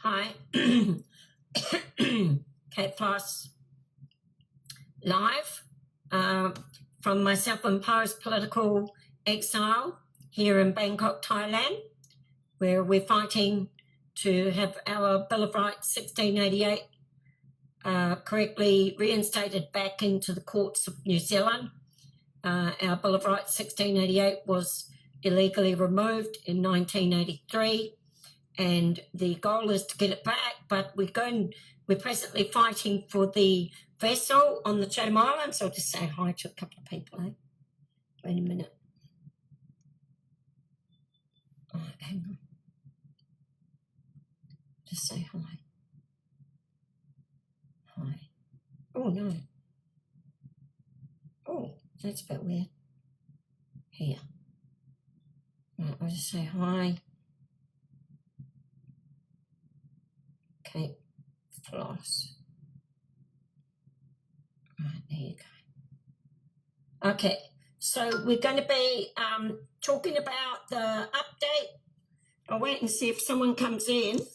Hi, Kate Plus, live from my self-imposed political exile here in Bangkok, Thailand, where we're fighting to have our Bill of Rights 1688 correctly reinstated back into the courts of New Zealand. Our Bill of Rights 1688 was illegally removed in 1983. And the goal is to get it back, but we're presently fighting for the vessel on the Chatham Islands. I'll just say hi to a couple of people, eh? Wait a minute. Oh, hang on. Just say hi. Hi. Oh, no. Oh, that's a bit weird. Here. Right, I'll just say hi. Kate Floss. Right, there you go. Okay, so we're going to be talking about the update. I'll wait and see if someone comes in.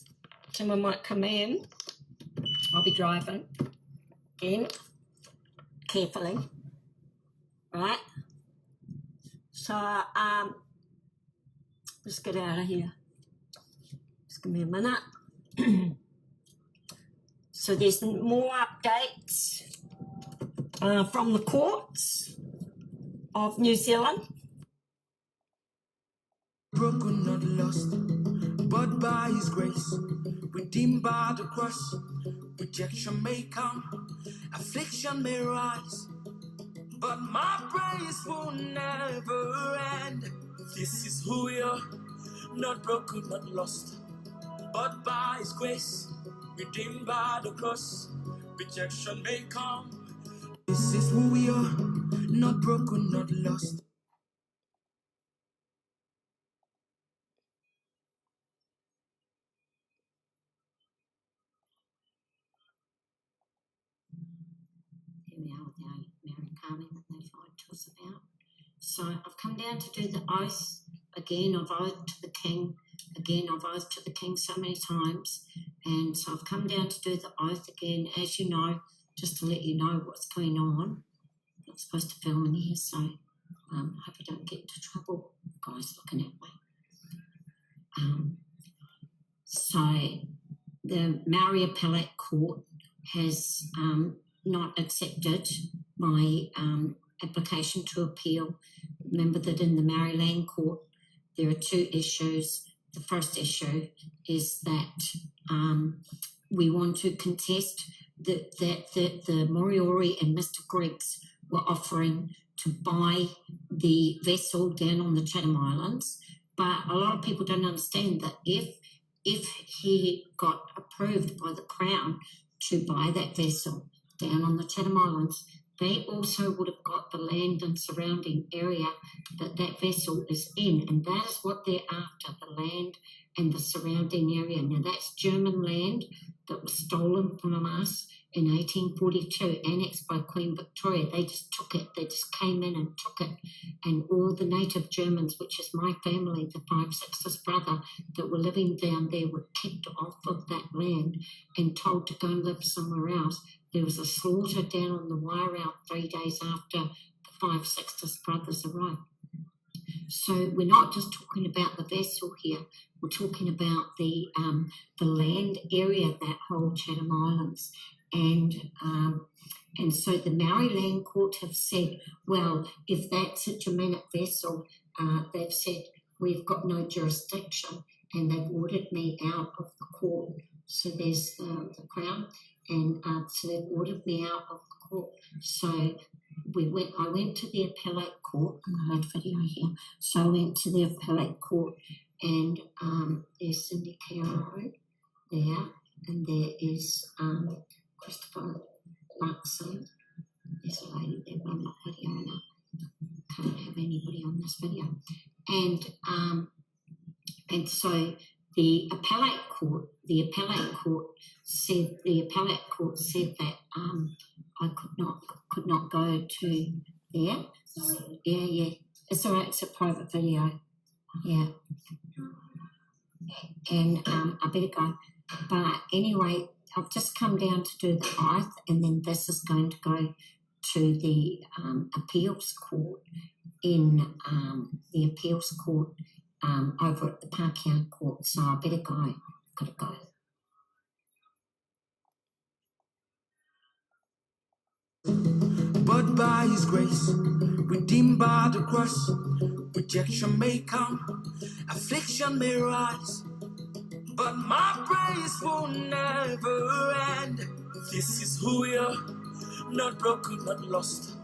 Someone might come in. I'll be driving in carefully. Right. So let's get out of here. Just give me a minute. So there's more updates from the courts of New Zealand. Broken, not lost, but by His grace, redeemed by the cross. Rejection may come, affliction may rise, but my praise will never end. This is who we are, not broken, not lost, but by His grace, redeemed by the cross. Rejection may come. This is who we are, not broken, not lost. Here we are with our Mary carving that they've lied to us about. So I've come down to do the oath again. I've oathed to the king. Again, I've oathed to the king so many times. And so I've come down to do the oath again, as you know, just to let you know what's going on. I'm not supposed to film in here, so I hope I don't get into trouble. The guy's looking at me. So the Maori Appellate Court has not accepted my application to appeal. Remember that in the Maori Land Court, there are two issues. The first issue is that we want to contest that the Moriori and Mr. Griggs were offering to buy the vessel down on the Chatham Islands. But a lot of people don't understand that if he got approved by the Crown to buy that vessel down on the Chatham Islands, they also would have got the land and surrounding area that that vessel is in, and that is what they're after, the land and the surrounding area. Now, that's German land that was stolen from us in 1842, annexed by Queen Victoria. They just took it. They just came in and took it. And all the native Germans, which is my family, the 5 Sixtus brother, that were living down there were kicked off of that land and told to go and live somewhere else. There was a slaughter down on the Wairau 3 days after the 5 Sixtus brothers arrived. So we're not just talking about the vessel here. We're talking about the land area, that whole Chatham Islands. And so the Maori Land Court have said, well, if that's a Germanic vessel, they've said we've got no jurisdiction, and they've ordered me out of the court. So there's the Crown, and so they've ordered me out of the court. So I went to the appellate court. I have a video here. So I went to the appellate court, and there's Cindy Caro there, and there is Christopher Luxon. There's a lady there, but I'm not videoing her. Can't have anybody on this video. And so the appellate court said that I could not go to there. Yeah. It's all right. It's a private video. Yeah. And I better go. But anyway, I've just come down to do the oath, and then this is going to go to the appeals court in the appeals court over at the Parkyard Court. So I better go. Got to go. But by His grace, redeemed by the cross, rejection may come, affliction may rise, but my praise will never end. This is who we are, not broken, not lost,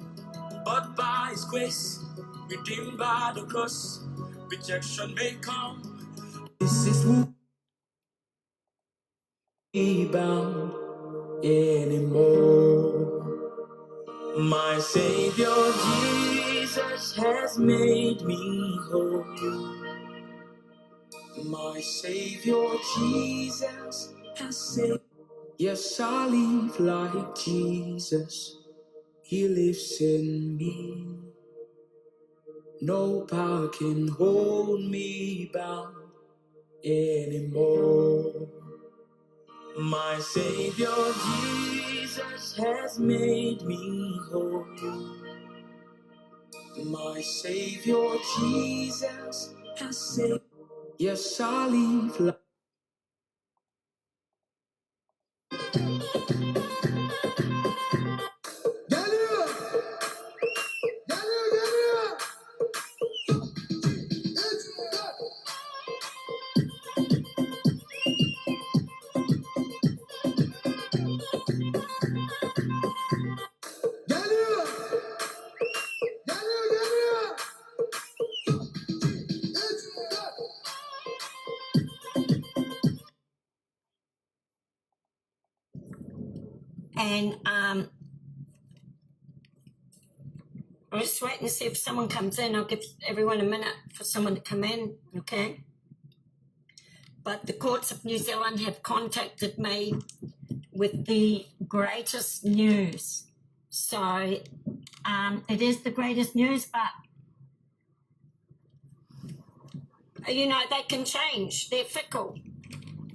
but by His grace, redeemed by the cross, rejection may come. This is who we bound anymore. My Savior Jesus has made me whole. My Savior Jesus has saved. Yes, I live like Jesus. He lives in me. No power can hold me bound anymore. My Savior Jesus has made me whole. My Savior Jesus has saved. Yes, I live like. And I'm just waiting to see if someone comes in. I'll give everyone a minute for someone to come in, okay? But the courts of New Zealand have contacted me with the greatest news. So it is the greatest news, but, you know, they can change. They're fickle.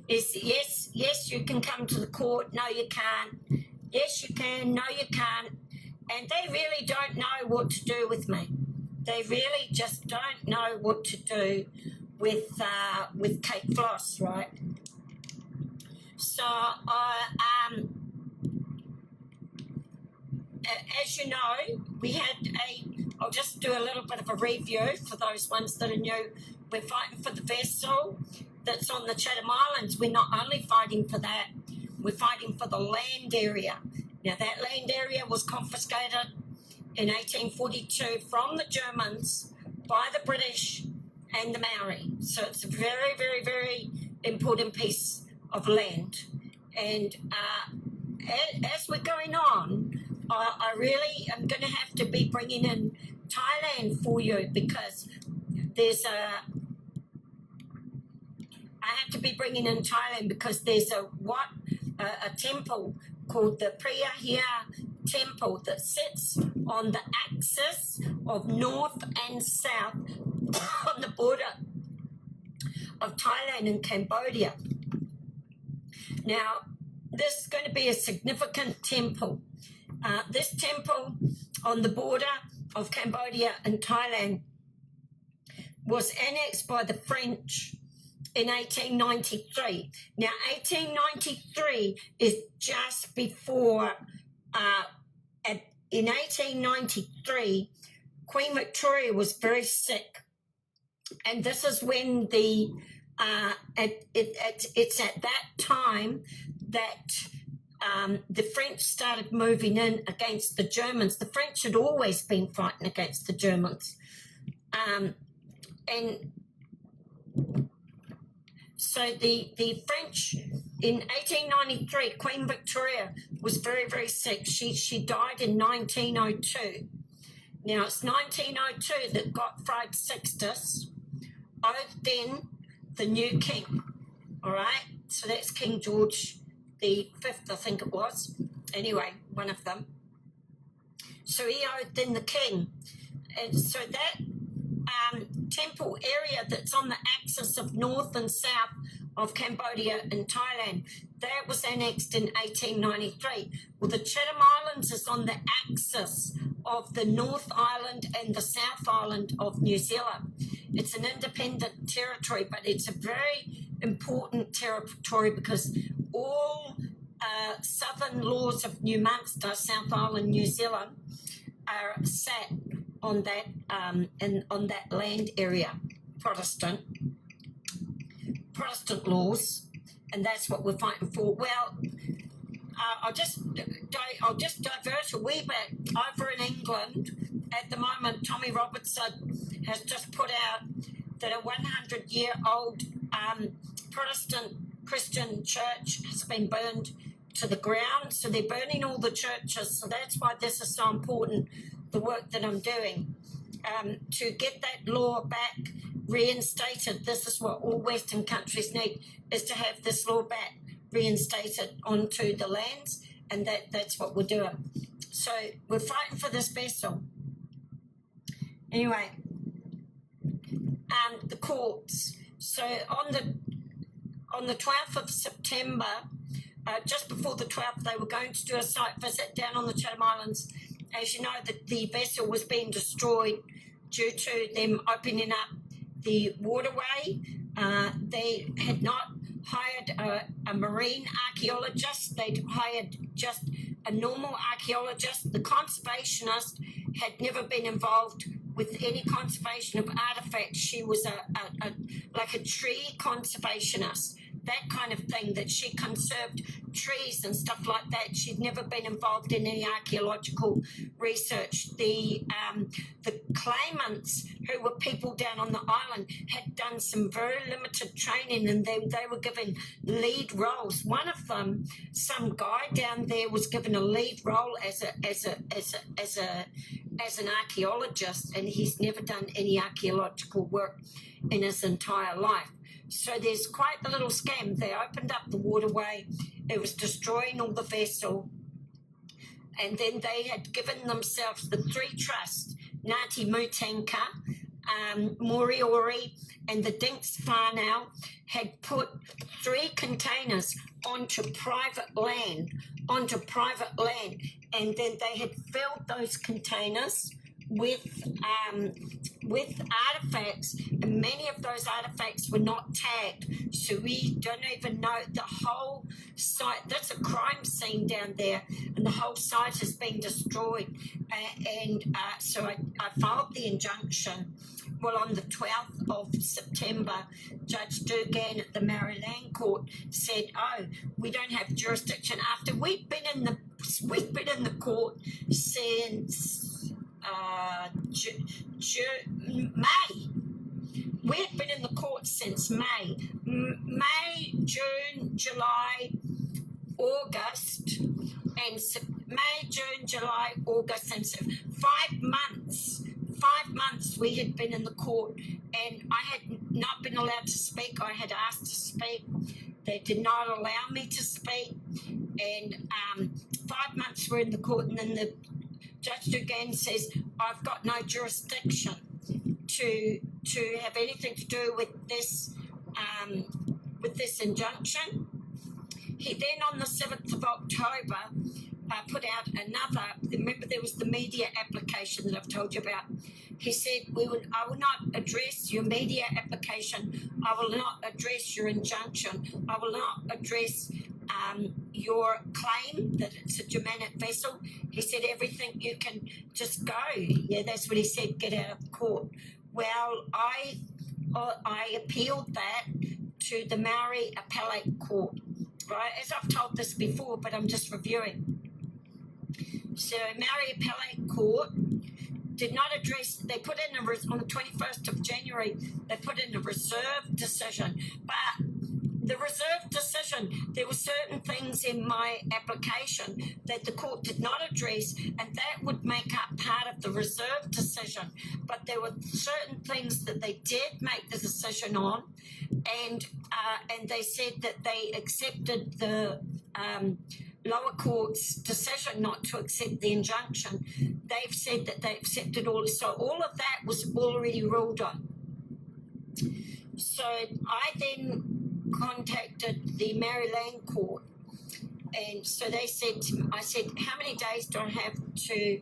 Yes, you can come to the court. No, you can't. Yes, you can. No, you can't. And they really don't know what to do with me. They really just don't know what to do with Kate Floss, right? So, as you know, we had I'll just do a little bit of a review for those ones that are new. We're fighting for the vessel that's on the Chatham Islands. We're not only fighting for that, we're fighting for the land area. Now, that land area was confiscated in 1842 from the Germans by the British and the Maori. So it's a very, very, very important piece of land. And as we're going on, I really am going to have to be bringing in Thailand for you, because there's I have to be bringing in Thailand because there's a temple called the Priyahia Temple that sits on the axis of north and south on the border of Thailand and Cambodia. Now, this is going to be a significant temple. This temple on the border of Cambodia and Thailand was annexed by the French in 1893. Now, 1893 is just before, in 1893, Queen Victoria was very sick. And this is when it's at that time that the French started moving in against the Germans. The French had always been fighting against the Germans. And so the French, in 1893, Queen Victoria was very, very sick. She died in 1902. Now, it's 1902 that Catherine Sixtus oathed in the new king, all right? So that's King George the Fifth, I think it was. Anyway, one of them. So he oathed in the king. And so that temple area that's on the axis of north and south of Cambodia and Thailand. That was annexed in 1893. Well, the Chatham Islands is on the axis of the North Island and the South Island of New Zealand. It's an independent territory, but it's a very important territory because all southern laws of New Munster, South Island, New Zealand, are sat on that on that land area, Protestant laws, and that's what we're fighting for. Well, I'll just divert a wee bit. Over in England, at the moment, Tommy Robertson has just put out that a 100-year-old Protestant Christian church has been burned to the ground. So they're burning all the churches. So that's why this is so important, the work that I'm doing, to get that law back reinstated. This is what all Western countries need, is to have this law back reinstated onto the lands, and that's what we're doing. So we're fighting for this vessel. Anyway, the courts. So on the 12th of September, just before the 12th, they were going to do a site visit down on the Chatham Islands. As you know, the vessel was being destroyed due to them opening up the waterway. They had not hired a marine archaeologist. They'd hired just a normal archaeologist. The conservationist had never been involved with any conservation of artifacts. She was like a tree conservationist, that kind of thing, that she conserved trees and stuff like that. She'd never been involved in any archaeological research. The claimants, who were people down on the island, had done some very limited training, and they were given lead roles. One of them, some guy down there, was given a lead role as an archaeologist, and he's never done any archaeological work in his entire life. So there's quite a little scam. They opened up the waterway. It was destroying all the vessel. And then they had given themselves the three trusts, Ngāti Mutanka, Moriori, and the Dinks Whānau, had put 3 containers onto private land, and then they had filled those containers with artifacts, and many of those artifacts were not tagged, so we don't even know the whole site. That's a crime scene down there, and the whole site has been destroyed. So I filed the injunction. Well, on the 12th of September, Judge Durgan at the Maori Land Court said, "Oh, we don't have jurisdiction." After we've been in the court since May. We've been in the court since May. May, June, July, August, and May, June, July, August, and 5 months. 5 months we had been in the court, and I had not been allowed to speak. I had asked to speak. They did not allow me to speak, and 5 months we're in the court, and then the Judge Dugan says, "I've got no jurisdiction to have anything to do with this injunction." He then, on the 7th of October, put out another. Remember, there was the media application that I've told you about. He said, "I will not address your media application. I will not address your injunction. I will not address your claim that it's a Germanic vessel." He said, "Everything, you can just go." Yeah, that's what he said, "Get out of court." Well, I appealed that to the Maori Appellate Court, right? As I've told this before, but I'm just reviewing. So Maori Appellate Court did not address, they put in on the 21st of January, they put in a reserved decision, but the reserved decision, there were certain things in my application that the court did not address, and that would make up part of the reserved decision. But there were certain things that they did make the decision on, and they said that they accepted the lower court's decision not to accept the injunction. They've said that they accepted all, so all of that was already ruled on. So I then contacted the Maori Land Court, and so they said to me, I said, how many days do I have to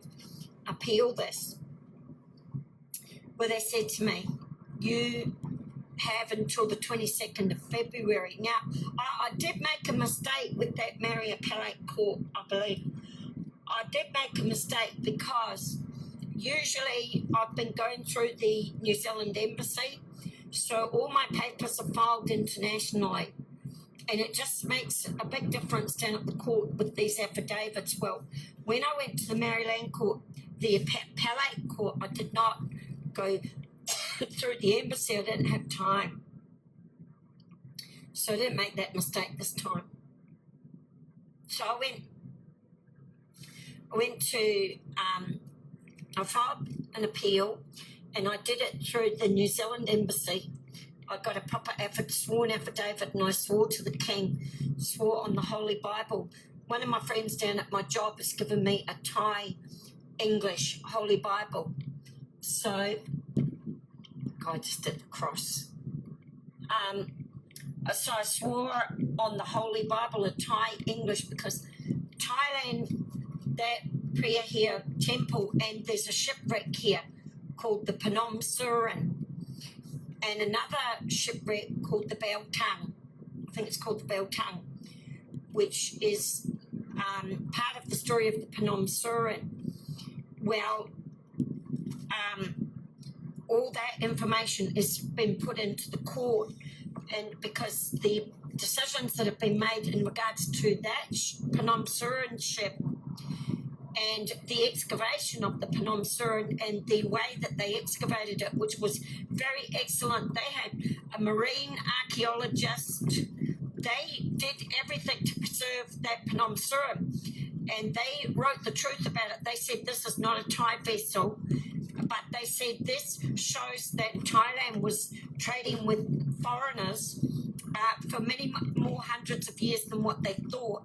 appeal this? Well, they said to me, you have until the 22nd of February. Now, I did make a mistake with that Maori Appellate Court, I believe. I did make a mistake because usually I've been going through the New Zealand Embassy, so all my papers are filed internationally, and it just makes a big difference down at the court with these affidavits. Well, when I went to the Maori Land Court, the Appellate Court, I did not go through the embassy. I didn't have time, so I didn't make that mistake this time. So I went to I filed an appeal, and I did it through the New Zealand Embassy. I got a proper sworn affidavit, and I swore to the King, swore on the Holy Bible. One of my friends down at my job has given me a Thai English Holy Bible. So I just did the cross. So I swore on the Holy Bible a Thai English, because Thailand, that prayer here, temple, and there's a shipwreck here called the Phanom Surin, and another shipwreck called the Beltang. I think it's called the Beltang, which is part of the story of the Phanom Surin. Well, all that information has been put into the court, and because the decisions that have been made in regards to that Phanom Surin ship and the excavation of the Phanom Surin and the way that they excavated it, which was very excellent. They had a marine archaeologist. They did everything to preserve that Phanom Surin, and they wrote the truth about it. They said this is not a Thai vessel, but they said this shows that Thailand was trading with foreigners for many more hundreds of years than what they thought.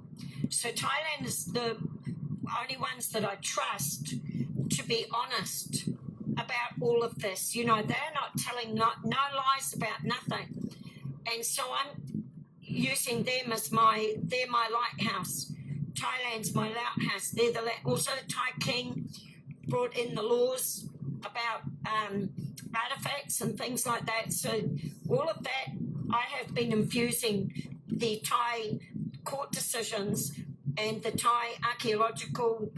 So Thailand is the only ones that I trust to be honest about all of this. You know, they're not telling no lies about nothing. And so I'm using them as they're my lighthouse. Thailand's my lighthouse. They're also the Thai King brought in the laws about artifacts and things like that. So all of that, I have been infusing the Thai court decisions and the Thai archeological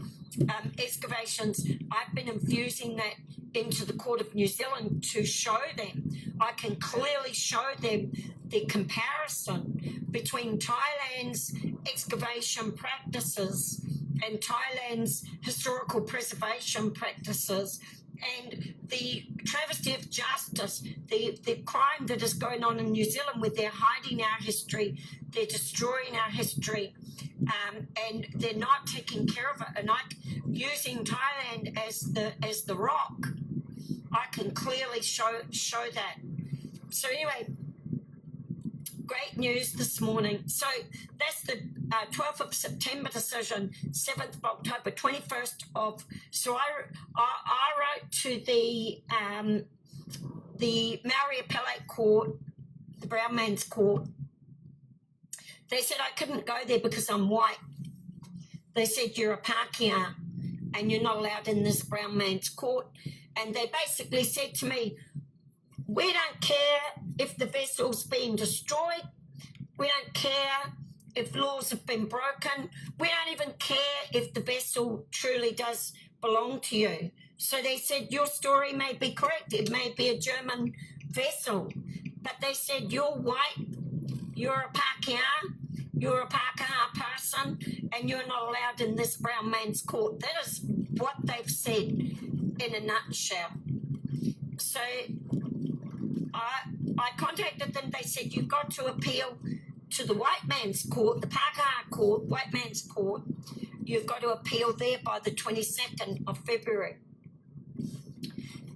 excavations. I've been infusing that into the Court of New Zealand to show them. I can clearly show them the comparison between Thailand's excavation practices and Thailand's historical preservation practices, and the travesty of justice, the crime that is going on in New Zealand, where they're hiding our history, they're destroying our history, and they're not taking care of it. And using Thailand as the rock, I can clearly show that. So anyway, great news this morning. So that's the 12th of September decision, 7th of October, 21st of. So I wrote to the Maori Appellate Court, the Brown Man's Court. They said I couldn't go there because I'm white. They said you're a Pākehā and you're not allowed in this Brown Man's Court. And they basically said to me, we don't care if the vessel's been destroyed. We don't care if laws have been broken. We don't even care if the vessel truly does belong to you. So they said, your story may be correct. It may be a German vessel. But they said, you're white, you're a Pākehā, you're a Pākehā person, and you're not allowed in this Brown Man's Court. That is what they've said in a nutshell. So I contacted them. They said, you've got to appeal to the white man's court, the Pākehā court, white man's court. You've got to appeal there by the 22nd of February.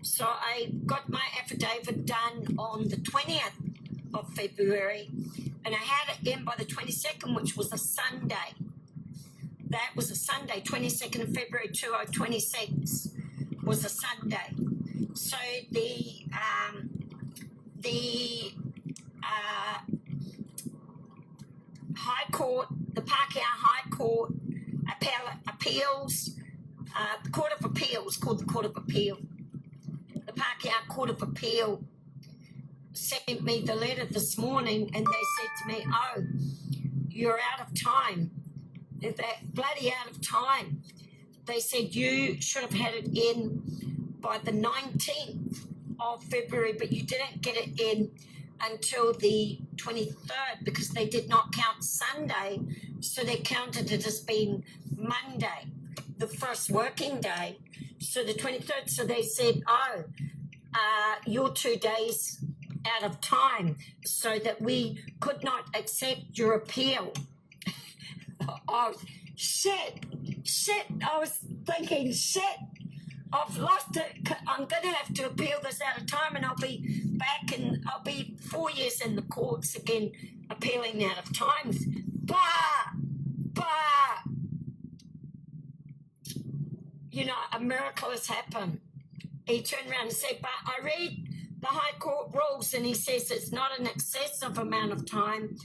So I got my affidavit done on the 20th of February, and I had it in by the 22nd, which was a Sunday. That was a Sunday, 22nd of February 2026 was a Sunday. So High Court, the Pākehā High Court, appeals, the Court of Appeals, called the Court of Appeal. The Pākehā Court of Appeal sent me the letter this morning, and they said to me, oh, you're out of time. They're bloody out of time. They said you should have had it in by the 19th of February, but you didn't get it in until the 23rd because they did not count Sunday, so they counted it as being Monday, the first working day, so the 23rd. So they said, oh, you're 2 days out of time, so that we could not accept your appeal. Oh, shit, I was thinking, shit, I've lost it. I'm going to have to appeal this out of time, and I'll be back, and I'll be 4 years in the courts again, appealing out of time. But, you know, a miracle has happened. He turned around and said, but I read the High Court rules, and he says it's not an excessive amount of time.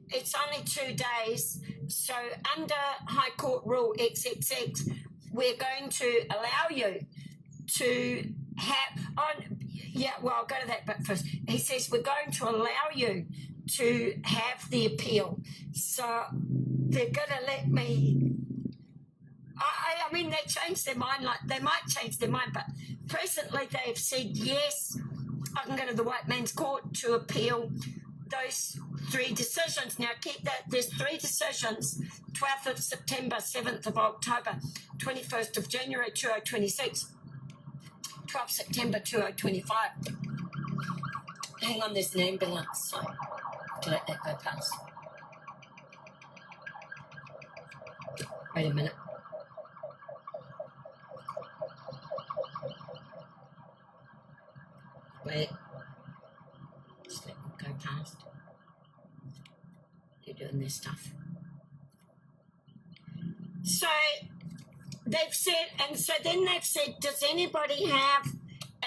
It's only 2 days. So under High Court Rule XXX, we're going to allow you to have, I'll go to that bit first. He says we're going to allow you to have the appeal. So they're going to let me, I mean, they changed their mind, like they might change their mind, but presently they've said, yes, I can go to the white man's court to appeal those 3 decisions. Now, keep that. There's 3 decisions, 12th of September, 7th of October, 21st of January 2026, 12th September 2025. Hang on, there's an ambulance, so to let that go past. Wait a minute. Wait. Just let them go past. They're doing their stuff. So they've said, and so then they've said, does anybody have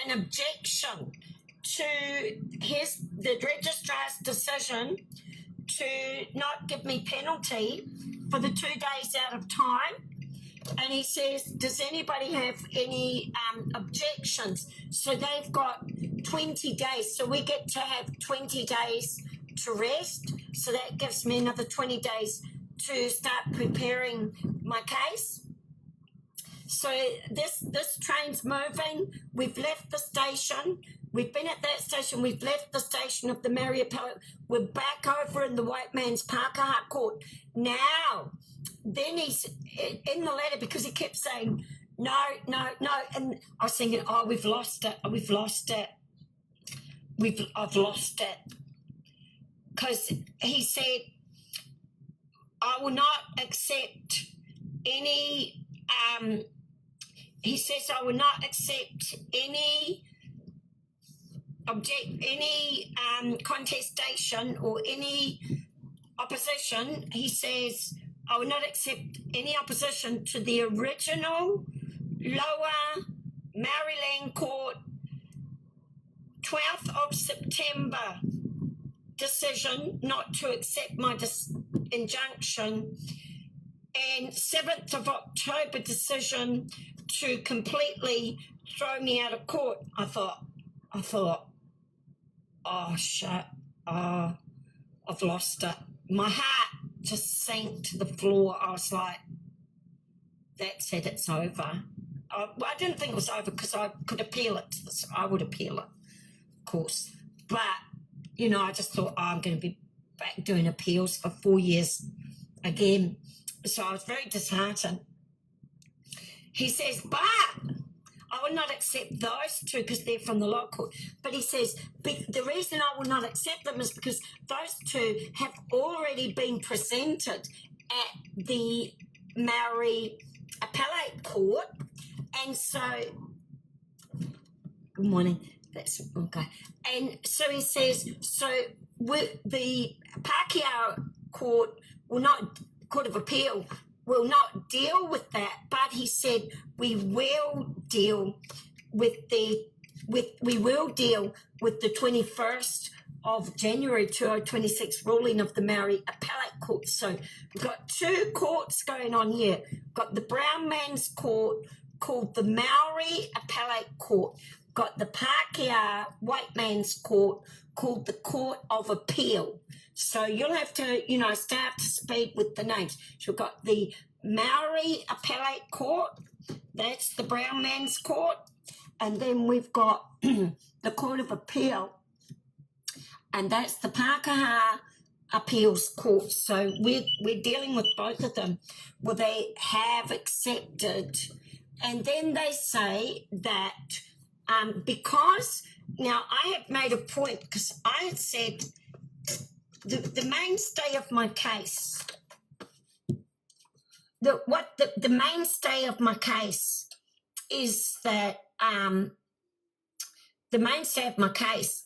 an objection to the registrar's decision to not give me penalty for the 2 days out of time? And he says, does anybody have any objections? So they've got 20 days. So we get to have 20 days to rest. So that gives me another 20 days to start preparing my case. So this train's moving. We've left the station. We've been at that station. We've left the station of the Maori appellate. We're back over in the white man's Pākehā court. Now, then he's in the letter, because he kept saying, no. And I was thinking, oh, we've lost it. I've lost it. Because he said, I will not accept any, he says, I will not accept any contestation or any opposition. He says, I will not accept any opposition to the original Lower Maori Land Court 12th of September decision not to accept my injunction, and 7th of October decision to completely throw me out of court. I thought, oh, shit, I've lost it. My heart just sank to the floor. I was like, that's it, it's over. I didn't think it was over because I could appeal it. I would appeal it, of course. But, you know, I just thought, I'm going to be back doing appeals for 4 years again. So I was very disheartened. He says, but I will not accept those two because they're from the lower court. But he says, the reason I will not accept them is because those two have already been presented at the Maori appellate court. And so, good morning. That's okay. And so he says, so the Pākehā court will not, Court of Appeal will not deal with that, but he said we will deal with the 21st of January 2026 ruling of the Maori Appellate Court. So we've got two courts going on here. We've got the Brown Man's Court called the Maori Appellate Court. We've got the Pākehā White Man's Court called the Court of Appeal. So you'll have to, stay up to speed with the names. So we've got the Maori Appellate Court, that's the Brown Man's Court, and then we've got the Court of Appeal, and that's the Pākehā Appeals Court. So we're dealing with both of them. Well, they have accepted, and then they say that because, now I have made a point, because I had said the mainstay of my case, the mainstay of my case is that the mainstay of my case,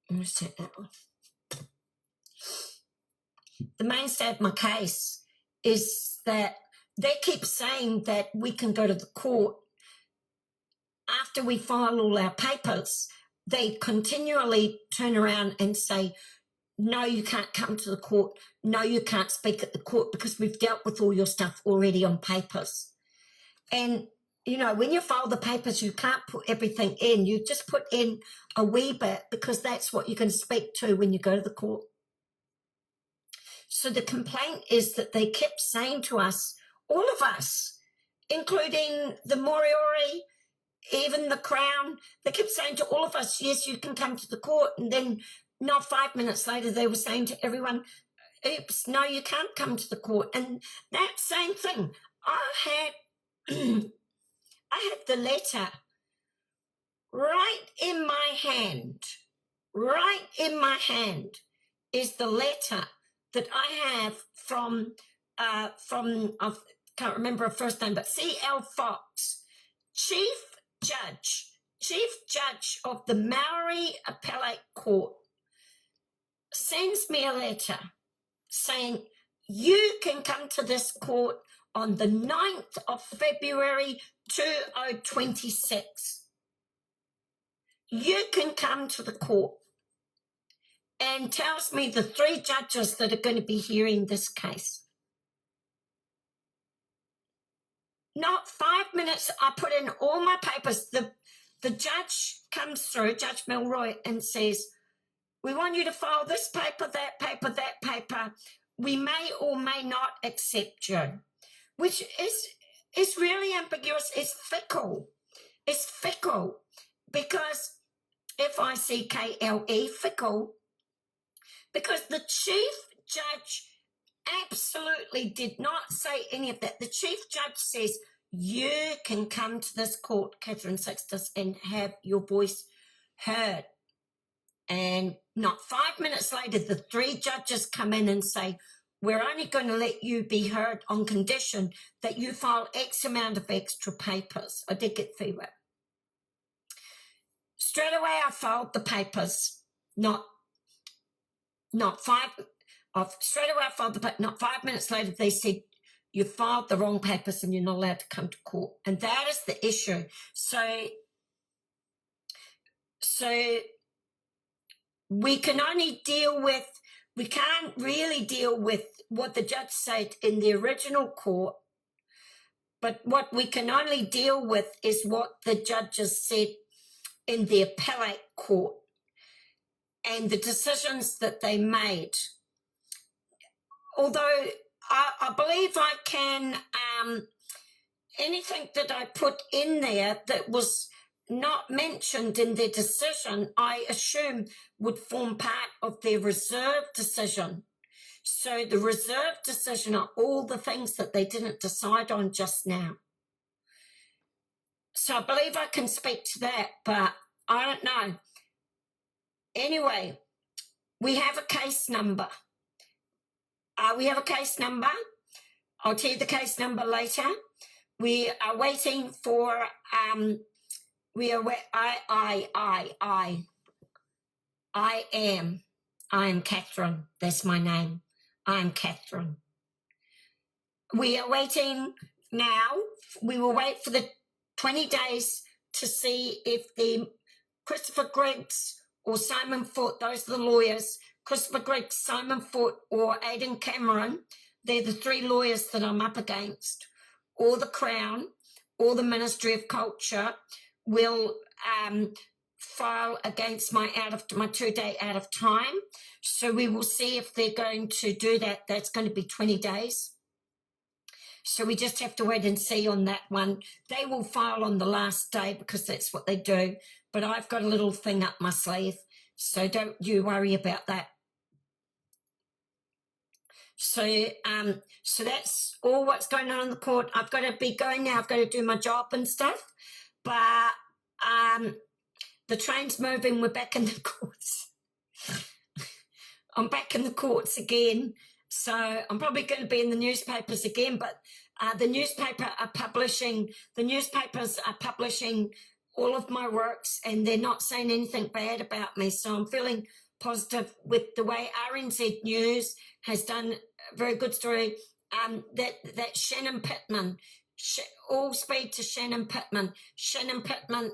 I'm going to set that one. The mainstay of my case is that they keep saying that we can go to the court after we file all our papers. They continually turn around and say, no, you can't come to the court. No, you can't speak at the court because we've dealt with all your stuff already on papers. And, when you file the papers, you can't put everything in. You just put in a wee bit because that's what you can speak to when you go to the court. So the complaint is that they kept saying to us, all of us, including the Moriori, even the Crown, they kept saying to all of us, yes, you can come to the court. And then not 5 minutes later, they were saying to everyone, oops, no, you can't come to the court. And that same thing, I had the letter right in my hand is the letter that I have from I can't remember her first name, but C.L. Fox, Chief Judge of the Maori Appellate Court, sends me a letter saying, you can come to this court on the 9th of February 2026. You can come to the court, and tells me the 3 judges that are going to be hearing this case. Not 5 minutes, I put in all my papers. The judge comes through, Judge Milroy, and says, we want you to file this paper, that paper, that paper. We may or may not accept you, which is really ambiguous. It's fickle. It's fickle because F-I-C-K-L-E, fickle, because the chief judge absolutely did not say any of that. The chief judge says, you can come to this court, Catherine Sixtus, and have your voice heard. And not 5 minutes later, the 3 judges come in and say, we're only going to let you be heard on condition that you file X amount of extra papers. I did get feedback. Straight away, I filed the papers. Straight away I filed the paper. Not 5 minutes later, they said, you filed the wrong papers and you're not allowed to come to court. And that is the issue. So we can only deal with, we can't really deal with what the judge said in the original court, but what we can only deal with is what the judges said in the appellate court and the decisions that they made. Although I believe I can, anything that I put in there that was not mentioned in their decision, I assume would form part of their reserve decision. So the reserve decision are all the things that they didn't decide on just now. So I believe I can speak to that, but I don't know. Anyway, we have a case number. We have a case number. I'll tell you the case number later. We are waiting for, I am Catherine. That's my name. I am Catherine. We are waiting now. We will wait for the 20 days to see if the Christopher Griggs or Simon Foote. Those are the lawyers. Christopher Griggs, Simon Foote, or Aidan Cameron. They're the three lawyers that I'm up against. Or the Crown, or the Ministry of Culture will file against my 2-day out of time. So we will see if they're going to do that. That's going to be 20 days. So we just have to wait and see on that one. They will file on the last day because that's what they do. But I've got a little thing up my sleeve, so don't you worry about that. So so that's all what's going on in the court. I've got to be going now. I've got to do my job and stuff. But the train's moving. We're back in the courts. I'm back in the courts again. So I'm probably going to be in the newspapers again. But the newspapers are publishing all of my works, and they're not saying anything bad about me. So I'm feeling positive with the way RNZ News has done a very good story. That Shannon Pittman, all speed to Shannon Pittman. Shannon Pittman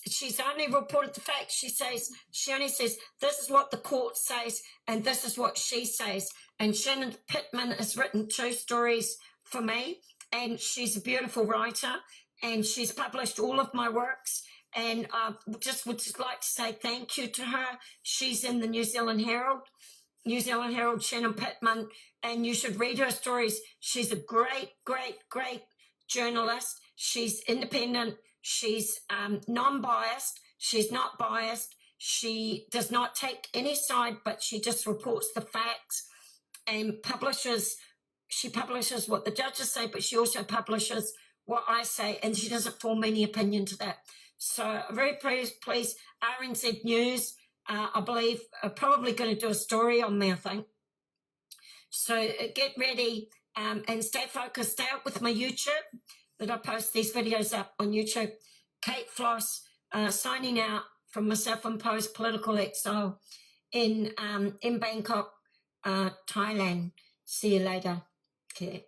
she's only reported the facts. She only says this is what the court says and this is what she says. And Shannon Pittman has written 2 stories for me, and she's a beautiful writer, and she's published all of my works. And I would just like to say thank you to her. She's in the New Zealand Herald, Shannon Pittman, and you should read her stories. She's a great, great, great journalist. She's independent. She's non-biased. She's not biased. She does not take any side, but she just reports the facts and publishes. She publishes what the judges say, but she also publishes what I say, and she doesn't form any opinion to that. So I'm very pleased. RNZ News, I believe, are probably going to do a story on me, I think. So get ready and stay focused. Stay up with my YouTube, that I post these videos up on YouTube. Kate Floss signing out from my self-imposed political exile in Bangkok, Thailand. See you later. Okay.